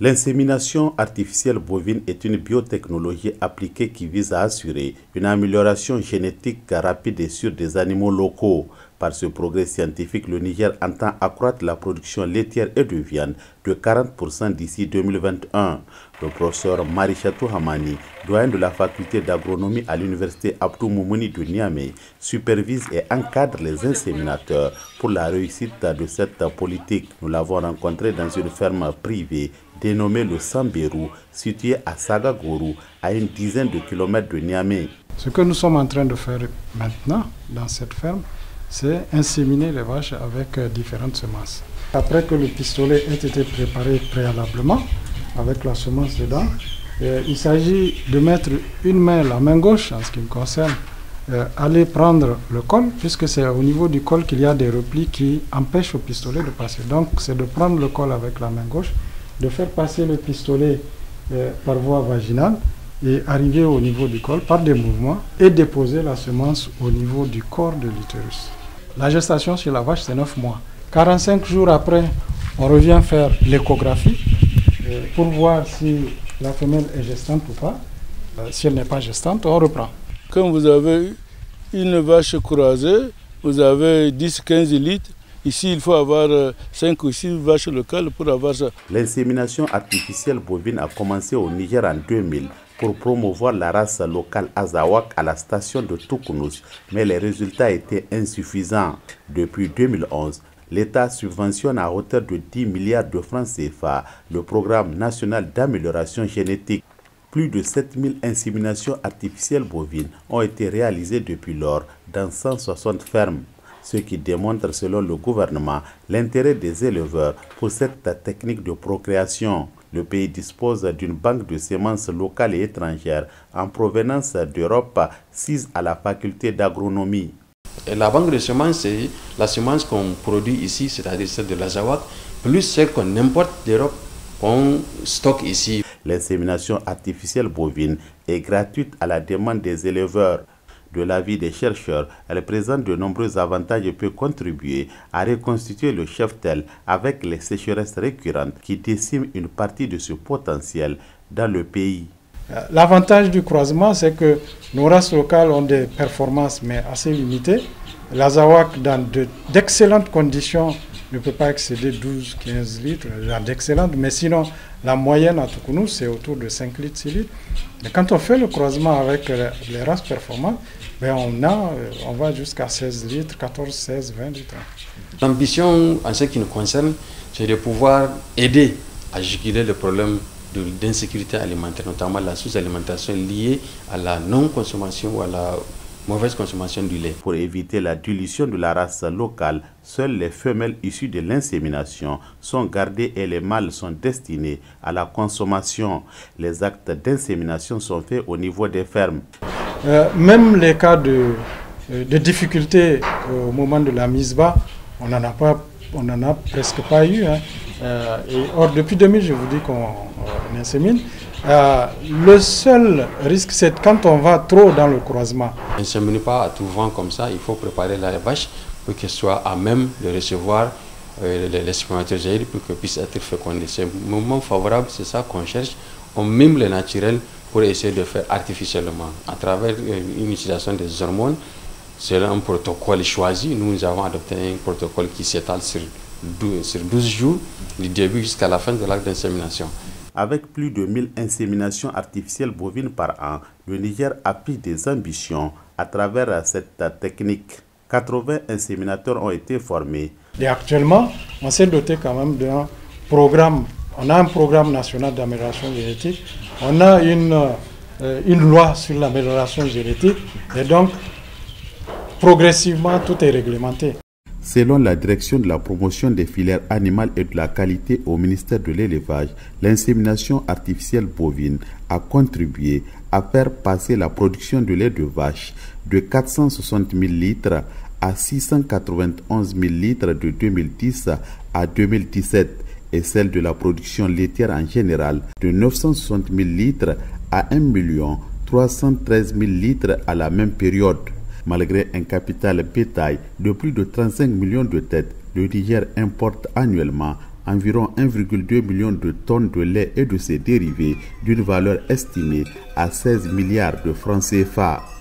L'insémination artificielle bovine est une biotechnologie appliquée qui vise à assurer une amélioration génétique rapide et sûre des animaux locaux. Par ce progrès scientifique, le Niger entend accroître la production laitière et de viande de 40% d'ici 2021. Le professeur Marichatou Hamani, doyen de la faculté d'agronomie à l'université Abdou Moumouni de Niamey, supervise et encadre les inséminateurs pour la réussite de cette politique. Nous l'avons rencontré dans une ferme privée dénommée le Sambérou, située à Sagagourou, à une dizaine de kilomètres de Niamey. Ce que nous sommes en train de faire maintenant dans cette ferme, c'est inséminer les vaches avec différentes semences. Après que le pistolet ait été préparé préalablement, avec la semence dedans, il s'agit de mettre une main, la main gauche en ce qui me concerne, aller prendre le col, puisque c'est au niveau du col qu'il y a des replis qui empêchent au pistolet de passer. Donc c'est de prendre le col avec la main gauche, de faire passer le pistolet par voie vaginale et arriver au niveau du col par des mouvements et déposer la semence au niveau du corps de l'utérus. La gestation chez la vache, c'est 9 mois. 45 jours après, on revient faire l'échographie pour voir si la femelle est gestante ou pas. Si elle n'est pas gestante, on reprend. Quand vous avez une vache croisée, vous avez 10-15 litres. Ici, il faut avoir 5 ou 6 vaches locales pour avoir ça. L'insémination artificielle bovine a commencé au Niger en 2000 pour promouvoir la race locale Azawak à la station de Toukounous, mais les résultats étaient insuffisants. Depuis 2011, l'État subventionne à hauteur de 10 milliards de francs CFA le programme national d'amélioration génétique. Plus de 7000 inséminations artificielles bovines ont été réalisées depuis lors dans 160 fermes. Ce qui démontre, selon le gouvernement, l'intérêt des éleveurs pour cette technique de procréation. Le pays dispose d'une banque de semences locales et étrangères en provenance d'Europe, sise à la faculté d'agronomie. La banque de semences, c'est la semence qu'on produit ici, c'est-à-dire celle de l'Azawak, plus celle qu'on importe d'Europe, qu'on stocke ici. L'insémination artificielle bovine est gratuite à la demande des éleveurs. De l'avis des chercheurs, elle présente de nombreux avantages et peut contribuer à reconstituer le cheptel avec les sécheresses récurrentes qui déciment une partie de ce potentiel dans le pays. L'avantage du croisement, c'est que nos races locales ont des performances mais assez limitées. L'Azawak, dans d'excellentes conditions, ne peut pas excéder 12-15 litres, d'excellentes, mais sinon la moyenne à Toukounous, c'est autour de 5 litres, 6 litres. Et quand on fait le croisement avec les races performantes, ben on va jusqu'à 16 litres, 14, 16, 20 litres. L'ambition, en ce qui nous concerne, c'est de pouvoir aider à juguler le problème d'insécurité alimentaire, notamment la sous-alimentation liée à la non-consommation ou à la mauvaise consommation du lait. Pour éviter la dilution de la race locale, seules les femelles issues de l'insémination sont gardées et les mâles sont destinés à la consommation. Les actes d'insémination sont faits au niveau des fermes. Même les cas de difficultés au moment de la mise bas, on n'en a presque pas eu. Or, depuis 2000, je vous dis qu'on insémine. Le seul risque, c'est quand on va trop dans le croisement. On ne s'émine pas à tout vent comme ça, il faut préparer la vache pour qu'elle soit à même de recevoir les spermatozoïdes pour qu'elle puisse être fécondée. C'est un moment favorable, c'est ça qu'on cherche. On mime le naturel pour essayer de faire artificiellement à travers une utilisation des hormones. C'est un protocole choisi. Nous avons adopté un protocole qui s'étale sur 12 jours, du début jusqu'à la fin de l'acte d'insémination. Avec plus de 1000 inséminations artificielles bovines par an, le Niger affiche des ambitions à travers cette technique. 80 inséminateurs ont été formés. Et actuellement, on s'est doté quand même d'un programme. On a un programme national d'amélioration génétique. On a une loi sur l'amélioration génétique. Et donc, progressivement, tout est réglementé. Selon la direction de la promotion des filières animales et de la qualité au ministère de l'élevage, l'insémination artificielle bovine a contribué à faire passer la production de lait de vache de 460 000 litres à 691 000 litres de 2010 à 2017 et celle de la production laitière en général de 960 000 litres à 1 313 000 litres à la même période. Malgré un capital bétail de plus de 35 millions de têtes, le Niger importe annuellement environ 1,2 million de tonnes de lait et de ses dérivés d'une valeur estimée à 16 milliards de francs CFA.